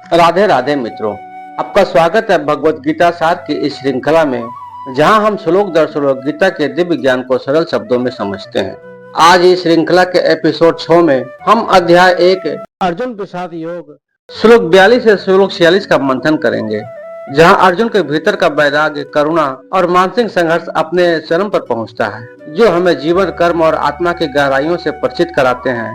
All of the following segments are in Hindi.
राधे राधे मित्रों, आपका स्वागत है भगवत गीता सार की इस श्रृंखला में, जहां हम श्लोक दर श्लोक गीता के दिव्य ज्ञान को सरल शब्दों में समझते हैं। आज इस श्रृंखला के एपिसोड 6 में हम अध्याय 1 अर्जुन प्रसाद योग श्लोक 42 से श्लोक 46 का मंथन करेंगे, जहां अर्जुन के भीतर का वैराग्य, करुणा और मानसिक संघर्ष अपने चरम पर पहुंचता है, जो हमें जीवन, कर्म और आत्मा की गहराइयों से परिचित कराते हैं।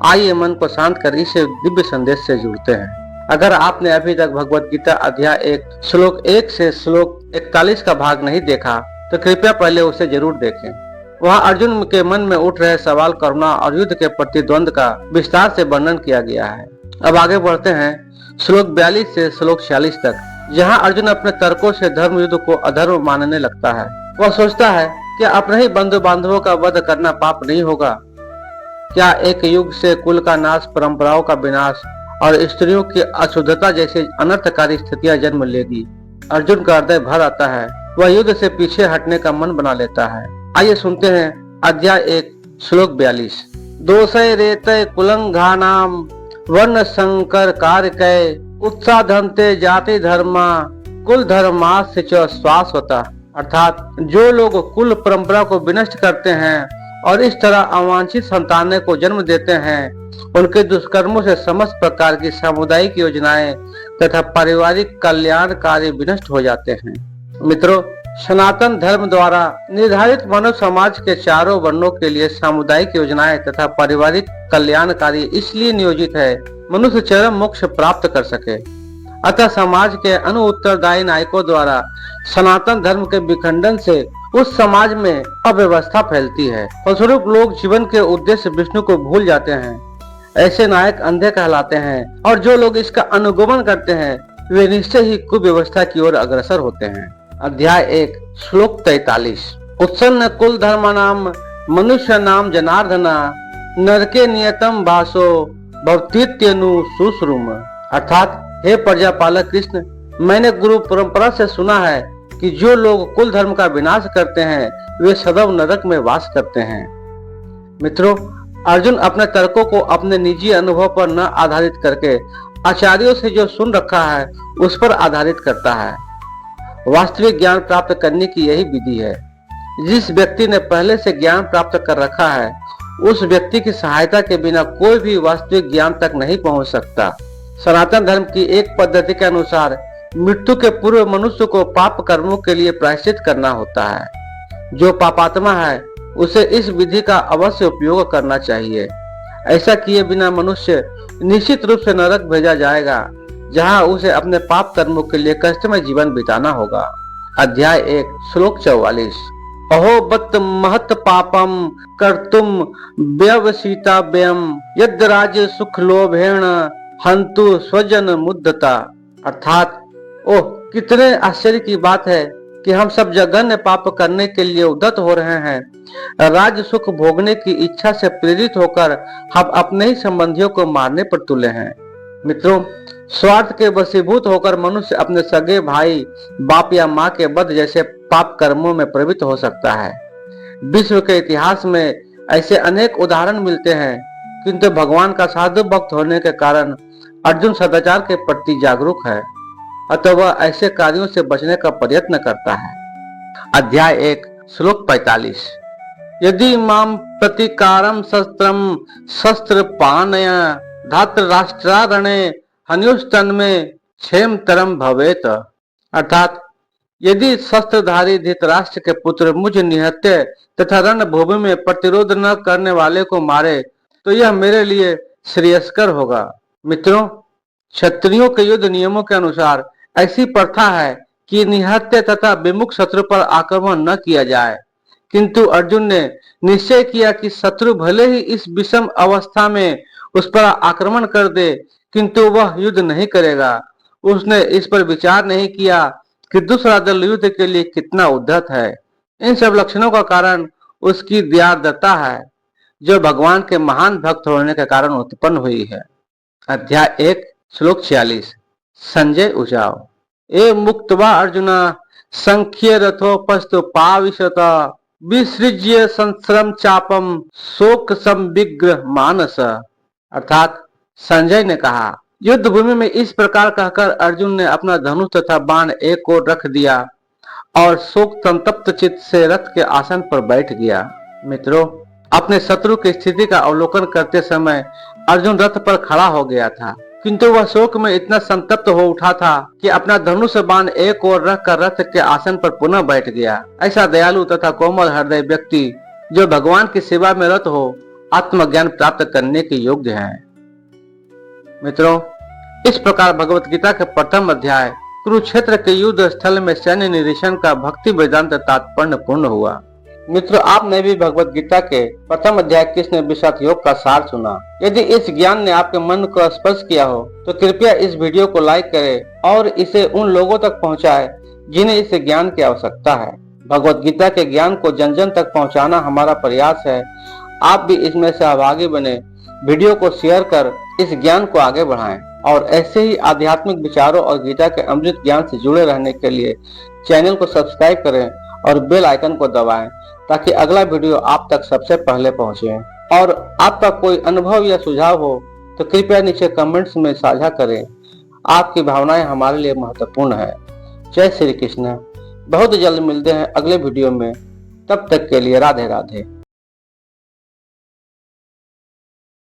आइए मन को शांत कर इस दिव्य संदेश से जुड़ते हैं। अगर आपने अभी तक भगवत गीता अध्याय 1 श्लोक 1 से श्लोक 41 का भाग नहीं देखा तो कृपया पहले उसे जरूर देखें। वहाँ अर्जुन के मन में उठ रहे सवाल, करुणा और युद्ध के प्रतिद्वंद का विस्तार से वर्णन किया गया है। अब आगे बढ़ते हैं श्लोक 42 से श्लोक 46 तक, जहाँ अर्जुन अपने तर्कों से धर्म युद्ध को अधर्म मानने लगता है। वह सोचता है कि अपने ही बंधु बांधवों का वध करना पाप नहीं होगा। क्या एक युग से कुल का नाश, परंपराओं का विनाश और स्त्रियों की अशुद्धता जैसी अनर्थकारी स्थितियां जन्म लेगी? अर्जुन का हृदय भर आता है। वह युद्ध से पीछे हटने का मन बना लेता है। आइए सुनते हैं अध्याय 1 श्लोक 42। दोषय रेतय कुलंघानाम वर्ण संकर कारकय उत्साधनते जाति धर्मा कुल धर्मास्य च शाश्वता। अर्थात जो लोग कुल परंपरा को विनष्ट करते हैं और इस तरह अवांछित संतानों को जन्म देते हैं, उनके दुष्कर्मों से समस्त प्रकार की सामुदायिक योजनाएं तथा पारिवारिक कल्याण कार्य विनष्ट हो जाते हैं। मित्रों, सनातन धर्म द्वारा निर्धारित मानव समाज के चारों वर्णों के लिए सामुदायिक योजनाएं तथा पारिवारिक कल्याण कार्य इसलिए नियोजित है मनुष्य चरम मोक्ष प्राप्त कर सके। अतः समाज के अनुत्तरदायी नायकों द्वारा सनातन धर्म के विखंडन से उस समाज में अव्यवस्था फैलती है। फलस्वरूप लोग जीवन के उद्देश्य विष्णु को भूल जाते हैं। ऐसे नायक अंधे कहलाते हैं और जो लोग इसका अनुगमन करते हैं वे निश्चय ही कुव्यवस्था की ओर अग्रसर होते हैं। अध्याय 1 श्लोक 43। उत्सन्न कुल धर्मानाम मनुष्य नाम जनार्दना नरके नियतम भासो भवतीत्यनु सुश्रुम। अर्थात हे प्रजापालक कृष्ण, मैंने गुरु परंपरा से सुना है कि जो लोग कुल धर्म का विनाश करते हैं वे सदैव नरक में वास करते हैं। मित्रों, अर्जुन अपने तर्कों को अपने निजी अनुभव पर न आधारित करके आचार्यों से जो सुन रखा है उस पर आधारित करता है। वास्तविक ज्ञान प्राप्त करने की यही विधि है। जिस व्यक्ति ने पहले से ज्ञान प्राप्त कर रखा है उस व्यक्ति की सहायता के बिना कोई भी वास्तविक ज्ञान तक नहीं पहुंच सकता। सनातन धर्म की एक पद्धति के अनुसार मृत्यु के पूर्व मनुष्य को पाप कर्मों के लिए प्रायश्चित करना होता है। जो पापात्मा है उसे इस विधि का अवश्य उपयोग करना चाहिए। ऐसा किए बिना मनुष्य निश्चित रूप से नरक भेजा जाएगा, जहां उसे अपने पाप कर्मों के लिए कष्टमय जीवन बिताना होगा। अध्याय 1 श्लोक 44। अहो बत महत पापम कर्तुम व्यवसिता व्यम यद राज्य सुख लोभेण हंतु स्वजन मुद्दता। अर्थात ओह, कितने आश्चर्य की बात है कि हम सब जघन्य पाप करने के लिए उद्यत हो रहे हैं। राज्य सुख भोगने की इच्छा से प्रेरित होकर हम अपने ही संबंधियों को मारने पर तुले हैं। मित्रों, स्वार्थ के वशीभूत होकर मनुष्य अपने सगे भाई, बाप या माँ के वध जैसे पाप कर्मों में प्रवृत्त हो सकता है। विश्व के इतिहास में ऐसे अनेक उदाहरण मिलते हैं, किंतु भगवान का साधु भक्त होने के कारण अर्जुन सदाचार के प्रति जागरूक है, अतः वह ऐसे कार्यों से बचने का प्रयत्न करता है। अध्याय 1 श्लोक 45। यदि माम प्रतिकारम शस्त्रम शस्त्र पानया धात्र राष्ट्रारणे हन्युस्तन में क्षेम तरम भवेत। अर्थात यदि शस्त्रधारी धृतराष्ट्र के पुत्र मुझ निहत्थे तथा रणभूमि में प्रतिरोध न करने वाले को मारे तो यह मेरे लिए श्रेयस्कर होगा। मित्रों, क्षत्रियों के युद्ध नियमों के अनुसार ऐसी प्रथा है कि निहत्थे तथा विमुख शत्रु पर आक्रमण न किया जाए, किंतु अर्जुन ने निश्चय किया कि शत्रु भले ही इस विषम अवस्था में उस पर आक्रमण कर दे, किंतु वह युद्ध नहीं करेगा। उसने इस पर विचार नहीं किया कि दूसरा दल युद्ध के लिए कितना उद्धत है। इन सब लक्षणों का कारण उसकी दयार्द्रता है, जो भगवान के महान भक्त होने के कारण उत्पन्न हुई है। अध्याय 1 श्लोक 46। संजय उजाव ए मुक्तवा अर्जुना संख्य रथोपस्तु पाविशत विसृज्य संश्रम चापम शोक संविग्रह मानस। अर्थात संजय ने कहा, युद्ध भूमि में इस प्रकार कहकर अर्जुन ने अपना धनुष तथा बाण एक ओर रख दिया और शोक संतप्त चित्त से रथ के आसन पर बैठ गया। मित्रों, अपने शत्रु की स्थिति का अवलोकन करते समय अर्जुन रथ पर खड़ा हो गया था, किंतु वह शोक में इतना संतप्त हो उठा था कि अपना धनुष बाण एक ओर रखकर रथ के आसन पर पुनः बैठ गया। ऐसा दयालु तथा कोमल हृदय व्यक्ति जो भगवान की सेवा में रत हो, आत्मज्ञान प्राप्त करने के योग्य है। मित्रों, इस प्रकार भगवत गीता के प्रथम अध्याय कुरुक्षेत्र के युद्ध स्थल में सैन्य निरीक्षण का भक्ति वेदांत तात्पर्य पूर्ण हुआ। मित्रों, आपने भी भगवत गीता के प्रथम अध्याय कृष्ण विषाद योग का सार सुना। यदि इस ज्ञान ने आपके मन को स्पर्श किया हो तो कृपया इस वीडियो को लाइक करें और इसे उन लोगों तक पहुंचाएं जिन्हें इस ज्ञान की आवश्यकता है। भगवत गीता के ज्ञान को जन जन तक पहुंचाना हमारा प्रयास है। आप भी इसमें सहभागी बने, वीडियो को शेयर कर इस ज्ञान को आगे बढ़ाएं और ऐसे ही आध्यात्मिक विचारों और गीता के अमृत ज्ञान से जुड़े रहने के लिए चैनल को सब्सक्राइब करें और बेल आइकन को दबाएं ताकि अगला वीडियो आप तक सबसे पहले पहुंचे। और आपका कोई अनुभव या सुझाव हो तो कृपया नीचे कमेंट्स में साझा करें। आपकी भावनाएं हमारे लिए महत्वपूर्ण है। जय श्री कृष्ण। बहुत जल्द मिलते हैं अगले वीडियो में। तब तक के लिए राधे राधे।